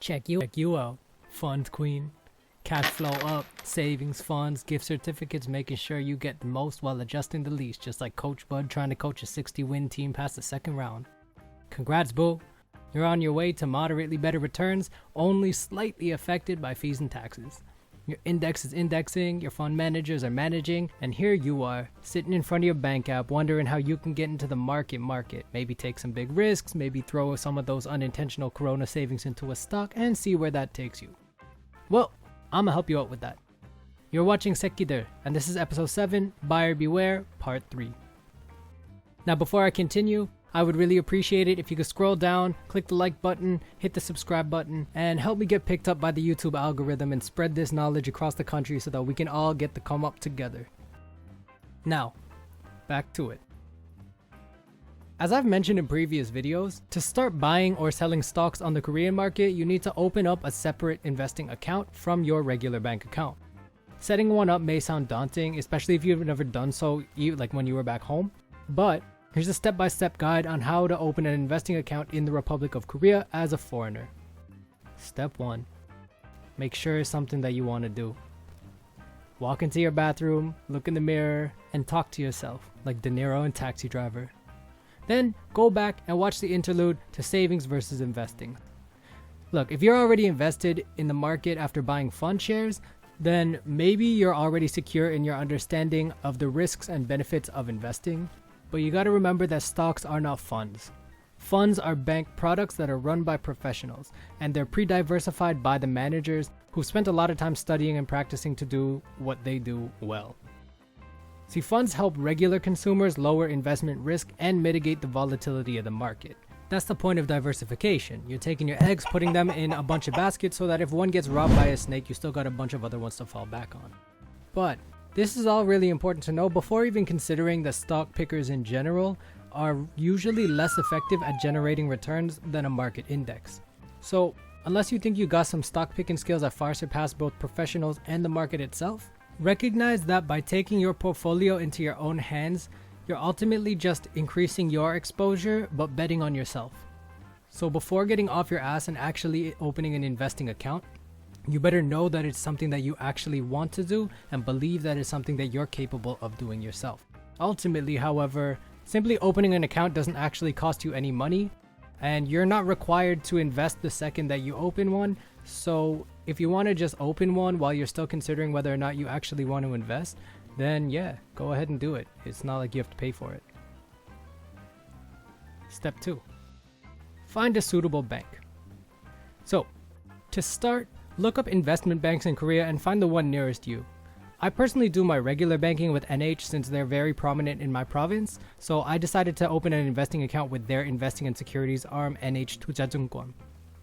Check you out. Funds queen. Cash flow up, savings, funds, gift certificates, making sure you get the most while adjusting the least, just like Coach Bud trying to coach a 60-win team past the second round. Congrats, boo. You're on your way to moderately better returns, only slightly affected by fees and taxes. Your index is indexing, your fund managers are managing, and here you are, sitting in front of your bank app, wondering how you can get into the market. Maybe take some big risks, maybe throw some of those unintentional Corona savings into a stock and see where that takes you. Well, I'm gonna help you out with that. You're watching Sekkider, and this is episode 7, Buyer Beware, part 3. Now before I continue, I would really appreciate it if you could scroll down, click the like button, hit the subscribe button, and help me get picked up by the YouTube algorithm and spread this knowledge across the country so that we can all get to come up together. Now, back to it. As I've mentioned in previous videos, to start buying or selling stocks on the Korean market, you need to open up a separate investing account from your regular bank account. Setting one up may sound daunting, especially if you've never done so, like when you were back home, but here's a step-by-step guide on how to open an investing account in the Republic of Korea as a foreigner. Step 1. Make sure it's something that you want to do. Walk into your bathroom, look in the mirror, and talk to yourself, like De Niro in Taxi Driver. Then go back and watch the interlude to savings versus investing. Look, if you're already invested in the market after buying fund shares, then maybe you're already secure in your understanding of the risks and benefits of investing. But you gotta remember that stocks are not funds. Funds are bank products that are run by professionals, and they're pre-diversified by the managers who spent a lot of time studying and practicing to do what they do well. See, funds help regular consumers lower investment risk and mitigate the volatility of the market. That's the point of diversification. You're taking your eggs, putting them in a bunch of baskets so that if one gets robbed by a snake, you still got a bunch of other ones to fall back on. But this is all really important to know before even considering that stock pickers in general are usually less effective at generating returns than a market index. So unless you think you got some stock picking skills that far surpass both professionals and the market itself, recognize that by taking your portfolio into your own hands, you're ultimately just increasing your exposure but betting on yourself. So before getting off your ass and actually opening an investing account, you better know that it's something that you actually want to do and believe that it's something that you're capable of doing yourself. Ultimately, however, simply opening an account doesn't actually cost you any money, and you're not required to invest the second that you open one. So if you want to just open one while you're still considering whether or not you actually want to invest, then yeah, go ahead and do it. It's not like you have to pay for it. Step 2. Find a suitable bank. So to start, look up investment banks in Korea and find the one nearest you. I personally do my regular banking with NH since they're very prominent in my province, so I decided to open an investing account with their investing and securities arm, NH 투자증권.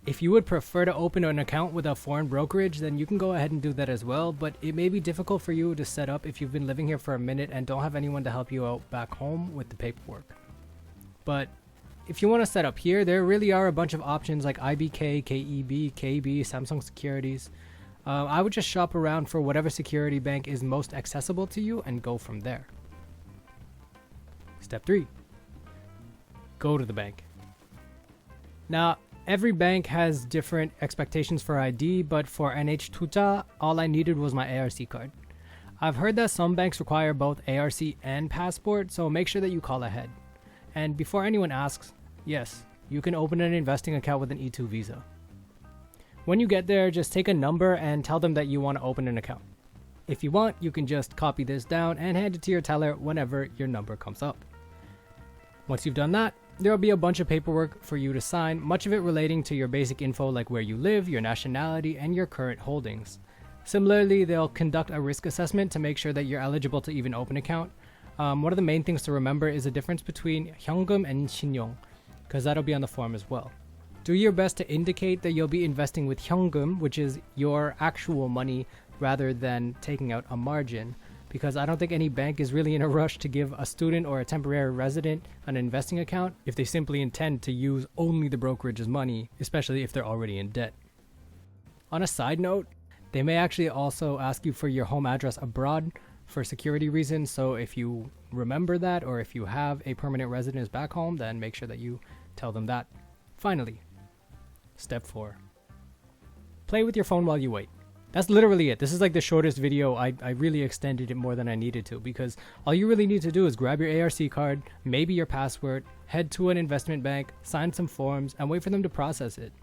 If you would prefer to open an account with a foreign brokerage, then you can go ahead and do that as well, but it may be difficult for you to set up if you've been living here for a minute and don't have anyone to help you out back home with the paperwork. But if you want to set up here, there really are a bunch of options like IBK, KEB, KB, Samsung Securities. I would just shop around for whatever security bank is most accessible to you and go from there. Step 3. Go to the bank. Now, every bank has different expectations for ID, but for NH Tuja, all I needed was my ARC card. I've heard that some banks require both ARC and passport, so make sure that you call ahead. And before anyone asks, yes, you can open an investing account with an E2 visa. When you get there, just take a number and tell them that you want to open an account. If you want, you can just copy this down and hand it to your teller whenever your number comes up. Once you've done that, there will be a bunch of paperwork for you to sign, much of it relating to your basic info like where you live, your nationality, and your current holdings. Similarly, they'll conduct a risk assessment to make sure that you're eligible to even open an account. One of the main things to remember is the difference between 현금 and 신용, because that'll be on the form as well. Do your best to indicate that you'll be investing with 현금, which is your actual money, rather than taking out a margin, because I don't think any bank is really in a rush to give a student or a temporary resident an investing account if they simply intend to use only the brokerage's money, especially if they're already in debt. On a side note, they may actually also ask you for your home address abroad for security reasons, so if you remember that, or if you have a permanent residence back home, then make sure that you tell them that. Finally, step 4. Play with your phone while you wait. That's literally it. This is like the shortest video. I really extended it more than I needed to, because all you really need to do is grab your ARC card, maybe your password, head to an investment bank, sign some forms, and wait for them to process it.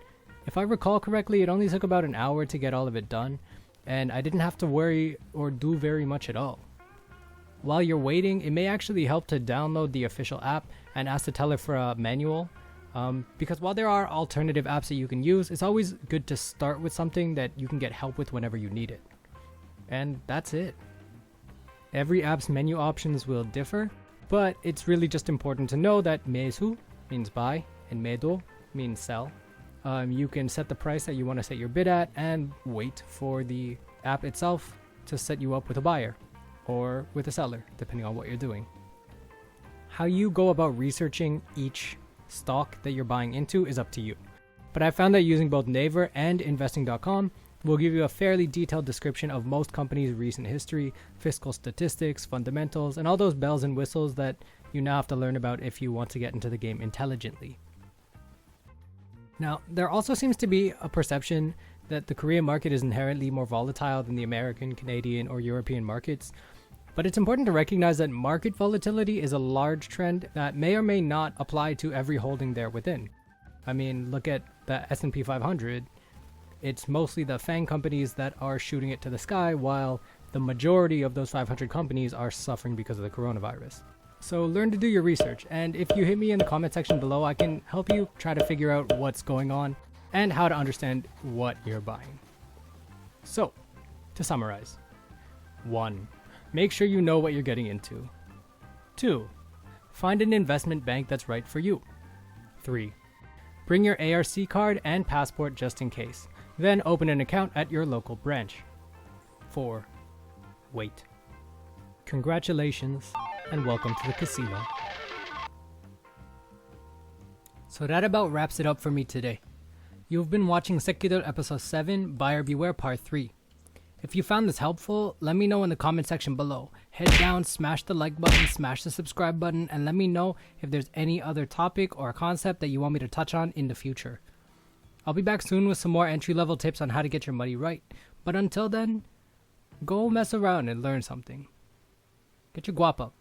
If I recall correctly, it only took about an hour to get all of it done, and I didn't have to worry or do very much at all. While you're waiting, it may actually help to download the official app and ask the teller for a manual. Because while there are alternative apps that you can use, it's always good to start with something that you can get help with whenever you need it. And that's it. Every app's menu options will differ, but it's really just important to know that 매수 means buy and 매도 means sell. You can set the price that you want to set your bid at and wait for the app itself to set you up with a buyer or with a seller, depending on what you're doing. How you go about researching each stock that you're buying into is up to you. But I found that using both Naver and investing.com will give you a fairly detailed description of most companies' recent history, fiscal statistics, fundamentals, and all those bells and whistles that you now have to learn about if you want to get into the game intelligently. Now, there also seems to be a perception that the Korean market is inherently more volatile than the American, Canadian, or European markets. But it's important to recognize that market volatility is a large trend that may or may not apply to every holding there within. I mean, look at the S&P 500. It's mostly the FANG companies that are shooting it to the sky, while the majority of those 500 companies are suffering because of the coronavirus. So learn to do your research, and if you hit me in the comment section below, I can help you try to figure out what's going on and how to understand what you're buying. So, to summarize. 1. Make sure you know what you're getting into. 2. Find an investment bank that's right for you. 3. Bring your ARC card and passport just in case. Then open an account at your local branch. 4. Wait. Congratulations, and welcome to the casino. So that about wraps it up for me today. You've been watching Sekidor Episode 7, Buyer Beware Part 3. If you found this helpful, let me know in the comment section below. Head down, smash the like button, smash the subscribe button, and let me know if there's any other topic or concept that you want me to touch on in the future. I'll be back soon with some more entry-level tips on how to get your money right. But until then, go mess around and learn something. Get your guap up.